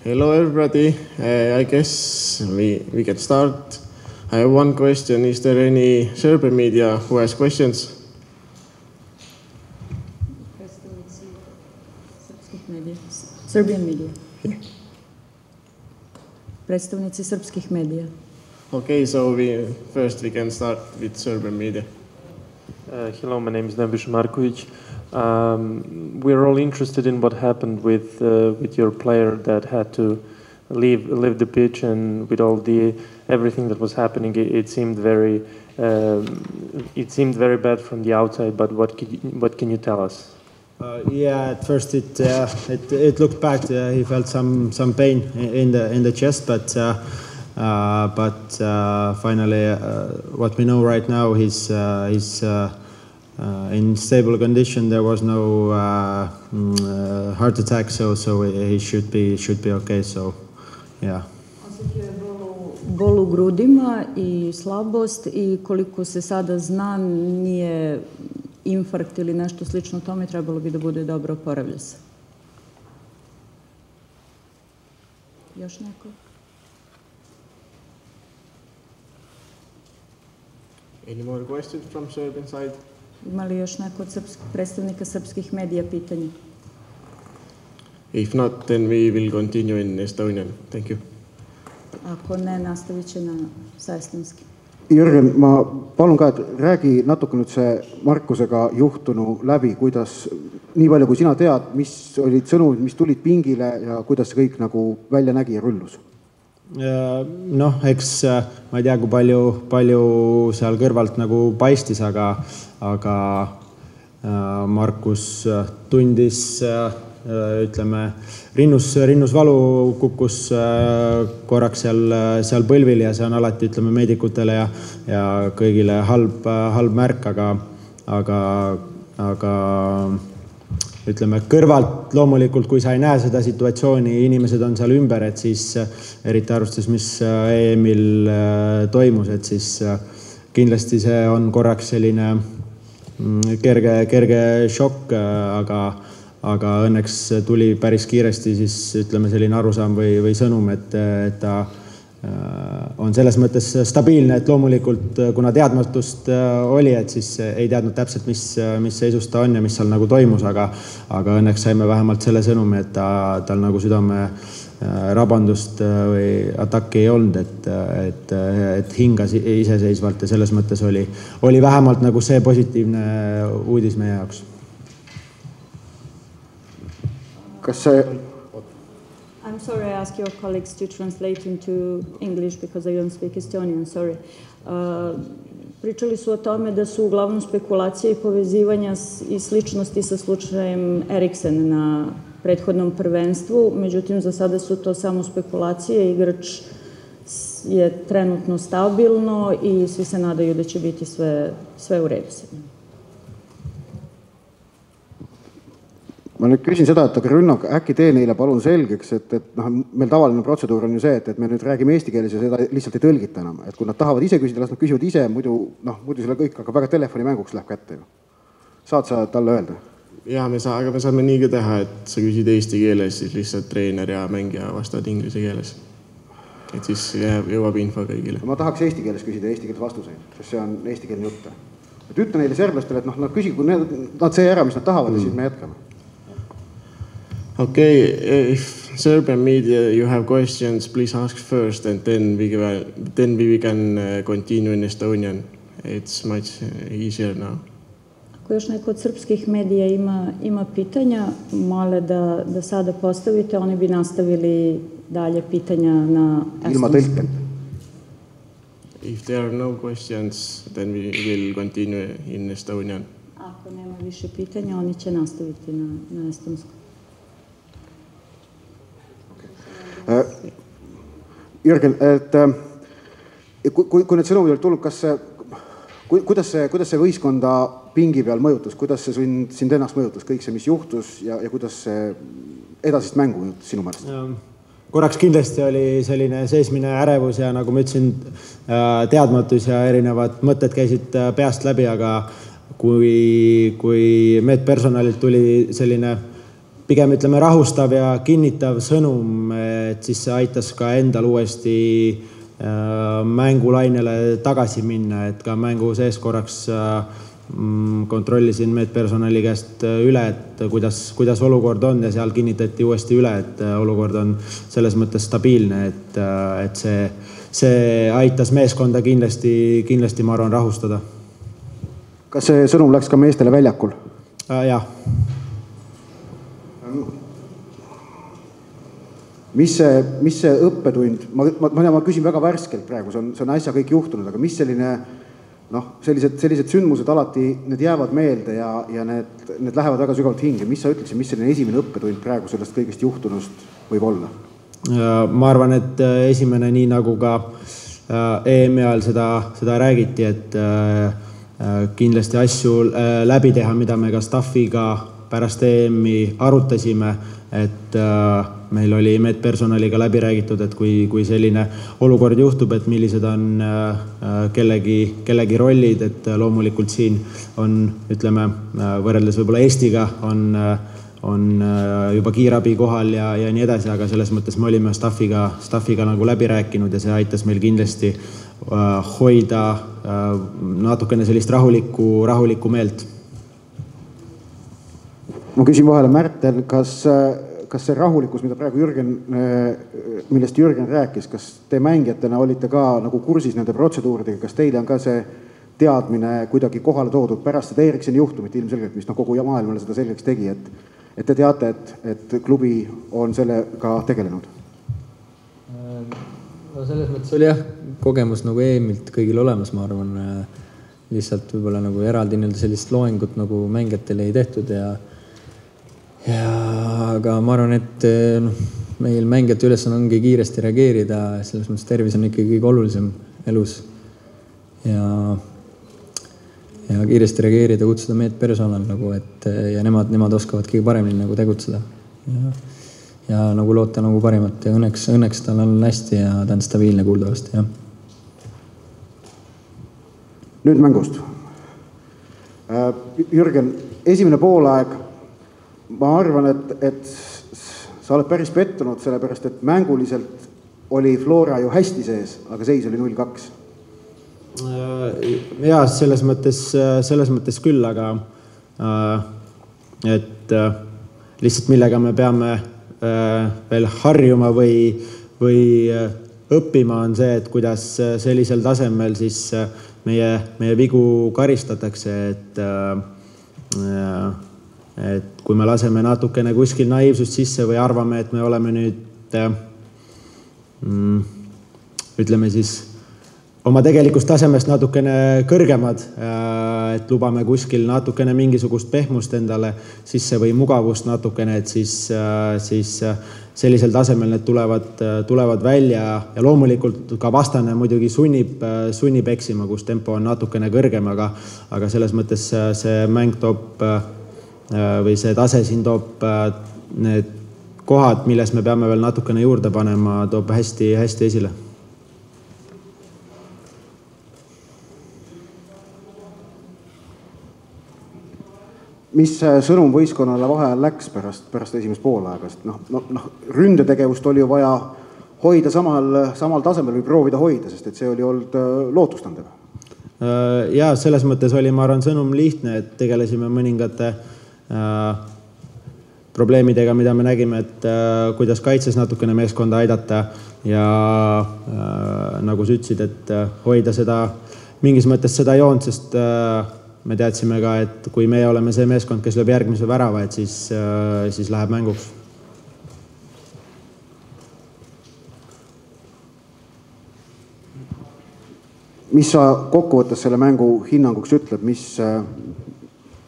Hello everybody, I guess we can start. I have one question. Is there any Serbian media who has questions? Serbian media. Predstavnici srpskih medija. Okay, so we can start with Serbian media. Hello, my name is Nebojša Marković. We're all interested in what happened with your player that had to leave the pitch, and with all everything that was happening, it seemed very bad from the outside. But what can you tell us? Yeah, at first it looked bad. He felt some pain in the chest, but finally, what we know right now, he's in stable condition. There was no heart attack, so he should be okay. So yeah. Osjetio je bol u grudima i slabost, i koliko se sada zna, nije infarkt ili nešto slično tome, trebalo bi da bude dobro, oporavlja se. Još neko? Any more questions from Serbian side? Ima li još neko od predstavnika srpskih medija pitanje? If not, then we will continue in Estonian. Thank you. Ako ne, nastavit će sa estonskim. Jürgen, ma palun ka, et räägi natuke nüüd see Markusega juhtunu läbi, kuidas, nii palju kui sina tead, mis olid sõnumid, mis tulid pingile ja kuidas see kõik nagu välja nägi ja rullus? Noh, eks ma ei tea, kui palju seal kõrvalt nagu paistis, aga Markus tundis, ütleme, rinnus valu, kukkus korraks seal põlvil ja see on alati, ütleme, meedikutele ja kõigile halb märk, aga ütleme, kõrvalt loomulikult, kui sa ei näe seda situatsiooni, inimesed on seal ümber, et siis eriti arvestades, mis EM-il toimus, et siis kindlasti see on korraks selline kerge šokk, aga õnneks tuli päris kiiresti siis, ütleme, selline arusaam või sõnum, et ta on selles mõttes stabiilne, et loomulikult, kuna teadmatust oli, et siis ei teadnud täpselt, mis seisus ta on ja mis seal nagu toimus, aga õnneks saime vähemalt selle sõnumi, et tal nagu südame rabandust või atakki ei olnud, et hingas iseseisvalt ja selles mõttes oli vähemalt nagu see positiivne uudis meie jaoks. Kas see... I'm sorry, I ask your colleagues to translate into English because I don't speak Estonian, sorry. Pričali su o tome da su uglavnom spekulacije i povezivanja i sličnosti sa slučajem Eriksen na prethodnom prvenstvu, međutim za sada su to samo spekulacije, igrač je trenutno stabilno i svi se nadaju da će biti sve u redu sa njim. Ma nüüd küsin seda, et aga rünnak, äkki tee neile palun selgeks, et meil tavaline protseduur on ju see, et me nüüd räägime eesti keeles ja seda lihtsalt ei tõlgita enam. Et kui nad tahavad ise küsida, las nad küsivad ise, muidu selle kõik, aga väga telefonimänguks läheb kätte. Saad sa talle öelda? Jaa, aga me saame nii ka teha, et sa küsid eesti keeles, siis lihtsalt treener ja mängija vastavad inglise keeles. Et siis jõuab info kõigile. Ma tahaks eesti keeles küsida eesti keeles vastuseid, sest see on eesti keelne jutt. Et ütle neile serblastele, et nad küsigu, nad see ära, mis nad tahavad ja siis me jätkame. Okay, if Serbian media you have questions, please ask first, and then we can continue in Estonian. It's much easier now. Ako još neko od srpskih medija ima pitanja, mole da sada postavite, oni bi nastavili dalje pitanja na estonskom. If there are no questions, then we will continue in Estonian. Ako nema više pitanja, oni će nastaviti na estonskom. Jürgen, et kui need sõnumid olid tulnud, kuidas see võistkonda pingi peal mõjutas, kuidas see sind ennast mõjutas, kõik see, mis juhtus ja kuidas see edasist mängu mõjutas sinu määrast? Korraks kindlasti oli selline seismine ärevus ja nagu ma ütlesin, teadmatus ja erinevad mõtted käisid peast läbi, aga kui medpersonalilt tuli selline pigem ütleme rahustav ja kinnitav sõnum, et siis see aitas ka endal uuesti mängulainele tagasi minna, et ka mängu sees korraks kontrollisin medpersonali käest üle, et kuidas olukord on ja seal kinnitati uuesti üle, et olukord on selles mõttes stabiilne, et see aitas meeskonda kindlasti ma arvan rahustada. Kas see sõnum läks ka meestele väljakul? Jah. Mis see õppetund, ma küsin väga värskelt praegu, see on äsja kõik juhtunud, aga mis sellised sündmused alati, need jäävad meelde ja need lähevad väga sügavalt hinge. Mis sa ütleksid, mis selline esimene õppetund praegu sellest kõigest juhtunust võib olla? Ma arvan, et esimene, nii nagu ka EM-i ajal seda räägiti, et kindlasti asju läbi teha, mida me ka staffiga pärast EM-i arutasime, et meil oli medpersonaliga läbi räägitud, et kui selline olukord juhtub, et millised on kellegi rollid, et loomulikult siin on, ütleme, võrreldes võib-olla Eestiga on juba kiirabi kohal ja nii edasi, aga selles mõttes me olime staffiga nagu läbi rääkinud ja see aitas meil kindlasti hoida natukene sellist rahulikku meelt. Ma küsin vahele, Märtel, kas see rahulikus, millest Jürgen rääkis, kas te mängijatena olite ka nagu kursis nende protseduuridega, kas teile on ka see teadmine kuidagi kohale toodud pärast seda Erikseni juhtumit ilmselgelt, mis kogu maailmale seda selgeks tegi, et te teate, et klubi on sellega tegelenud? No selles mõttes oli jah, kogemus nagu EM-ilt kõigil olemas, ma arvan, lihtsalt võib-olla nagu eraldi sellist loengut nagu mängijatele ei tehtud aga ma arvan, et meil mängijate ülesanne ongi kiiresti reageerida, selles mõttes tervis on ikkagi kõige olulisem elus ja kiiresti reageerida, kutsuda medpersonal nagu, et ja nemad oskavad kõige paremini nagu tegutseda ja nagu loota nagu parimat ja õnneks tal on hästi ja ta on stabiilne kuuldavasti, jah. Nüüd mängust. Jürgen, esimene poolaeg, ma arvan, et sa oled päris pettunud, sellepärast, et mänguliselt oli Flora ju hästi sees, aga seis oli 0-2. Ja selles mõttes küll, aga et lihtsalt millega me peame veel harjuma või õppima on see, et kuidas sellisel tasemel siis meie vigu karistatakse, et kui me laseme natukene kuskil naiivsust sisse või arvame, et me oleme nüüd ütleme siis oma tegelikust tasemest natukene kõrgemad, et lubame kuskil natukene mingisugust pehmust endale sisse või mugavust natukene, et siis sellisel tasemel need tulevad välja ja loomulikult ka vastane muidugi sunnib eksima, kus tempo on natukene kõrgem, aga selles mõttes see mäng toob või see tase siin toob need kohad, milles me peame veel natukene juurde panema, toob hästi esile. Mis sõnum võistkonnale vaheajal läks pärast esimest poolaegast? Ründetegevust oli ju vaja hoida samal tasemel või proovida hoida, sest et see oli olnud lootustandev. Ja selles mõttes oli, ma arvan, sõnum lihtne, et tegelesime mõningate probleemidega, mida me nägime, et kuidas kaitses natukene meeskonda aidata ja nagu sa ütlesid, et hoida seda mingis mõttes seda joont, sest me teadsime ka, et kui meie oleme see meeskond, kes lööb järgmise värava, et siis läheb mänguks. Mis sa kokkuvõttes selle mängu hinnanguks ütleb,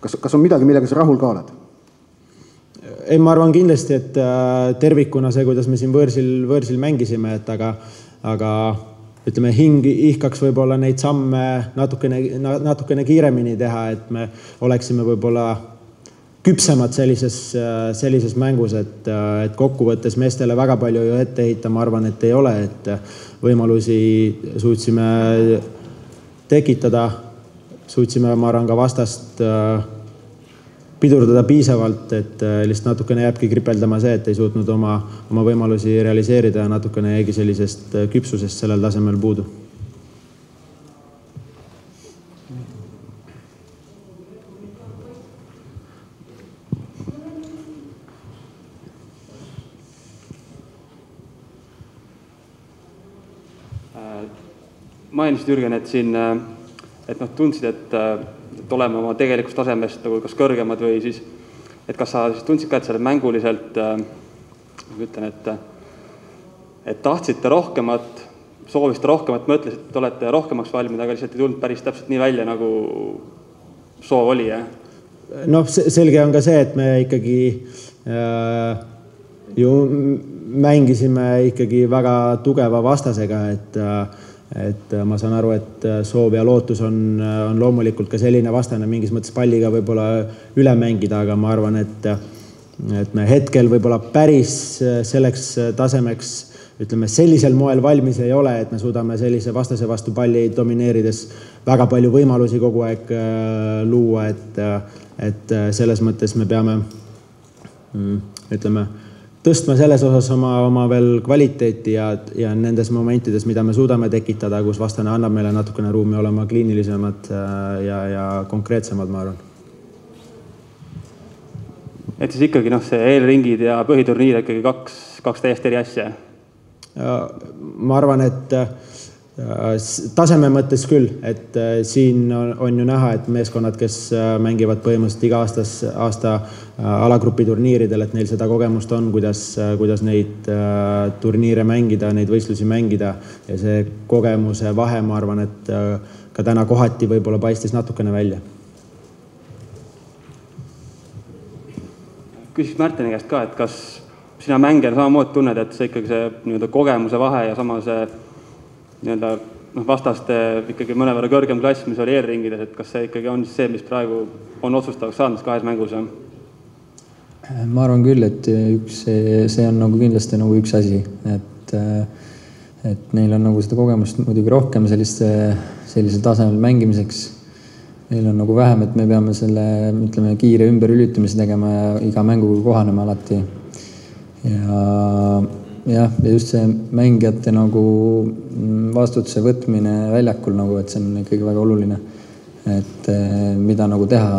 kas on midagi, millega sa rahul ka oled? Ei, ma arvan kindlasti, et tervikuna see, kuidas me siin võõrsil mängisime, et aga ütleme, ihkaks võib-olla neid samme natukene kiiremini teha, et me oleksime võib-olla küpsemad sellises mängus, et kokkuvõttes meestele väga palju ju ette heita, ma arvan, et ei ole, et võimalusi suutsime tekitada, suutsime, ma arvan, ka vastast pidurdada piisavalt, et lihtsalt natukene jääbki kripeldama see, et ei suutnud oma võimalusi realiseerida ja natukene jäigi sellisest küpsusest sellel tasemel puudu. Mainisid, Jürgen, et siin tundsid, et oleme oma tegelikust tasemest nagu kas kõrgemad või siis, et kas sa siis tundsid ka, et sa oled mänguliselt, ütlen, et tahtsite rohkemat, soovisite rohkemat, mõtlesite, et olete rohkemaks valmid, aga lihtsalt ei tulnud päris täpselt nii välja, nagu soov oli, jah? Noh, selge on ka see, et me ikkagi ju mängisime ikkagi väga tugeva vastasega, et ma saan aru, et soov ja lootus on loomulikult ka selline vastane mingis mõttes palliga võib-olla üle mängida, aga ma arvan, et me hetkel võib-olla päris selleks tasemeks, ütleme, sellisel moel valmis ei ole, et me suudame sellise vastase vastu palli domineerides väga palju võimalusi kogu aeg luua, et selles mõttes me peame, ütleme, tõstma selles osas oma veel kvaliteeti ja nendes momentides, mida me suudame tekitada, kus vastane annab meile natukene ruumi olema kliinilisemad ja konkreetsemad, ma arvan. Et siis ikkagi see eelringid ja põhiturniir ikkagi kaks täiesti eri asja? Ma arvan, et taseme mõttes küll, et siin on ju näha, et meeskonnad, kes mängivad põhimõtteliselt iga aasta alagrupi turniiridel, et neil seda kogemust on, kuidas neid turniire mängida, neid võistlusi mängida ja see kogemuse vahe, ma arvan, et ka täna kohati võib-olla paistis natukene välja. Küsiks Märteni käest ka, et kas sina mängijana samamoodi tunned, et see ikkagi see kogemuse vahe ja sama see vastaste ikkagi mõnevõrra kõrgem klass, mis oli eelringides, et kas see ikkagi on see, mis praegu on otsustavaks saanud kahes mängus? Ma arvan küll, et see on kindlasti üks asi, et neil on seda kogemust muidugi rohkem sellisel tasemel mängimiseks. Neil on vähem, et me peame selle kiire ümberülitamise tegema ja iga mänguga kohanema alati. Ja just see mängijate vastutuse võtmine väljakul, et see on ikkagi väga oluline. Et mida teha,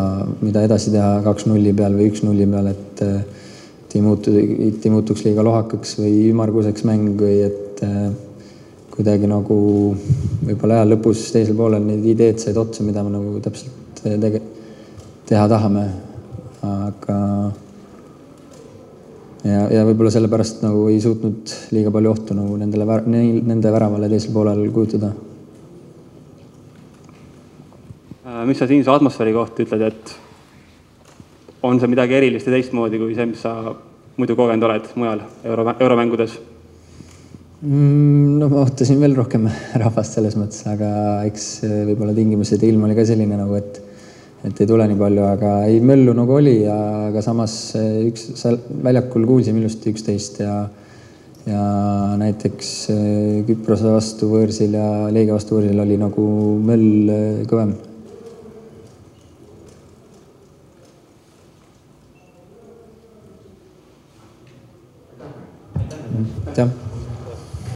mida edasi teha 2-0 peal või 1-0 peal, et ei muutuks liiga lohakaks või ümarguseks mäng või et kuidagi võib-olla aja lõpus teisel poolel neid ideed said otsa, mida me täpselt teha tahame. Aga ja võib-olla sellepärast ei suutnud liiga palju ohtu nende väravale teisel poolel kujutada. Mis sa siinse atmosfääri kohta ütled, et on see midagi erilist ja teistmoodi kui see, mis sa muidu kogenud oled mujal euromängudes? Ma ootasin veel rohkem rahvast selles mõttes, aga eks võib-olla tingimused ja ilm oli ka selline, et ei tule nii palju, aga ei möllu oli, aga samas väljakul kuulsime ilusti 11 ja näiteks Küprose vastu võõrsil ja Leegia vastu võõrsil oli möll kõvem. Jah.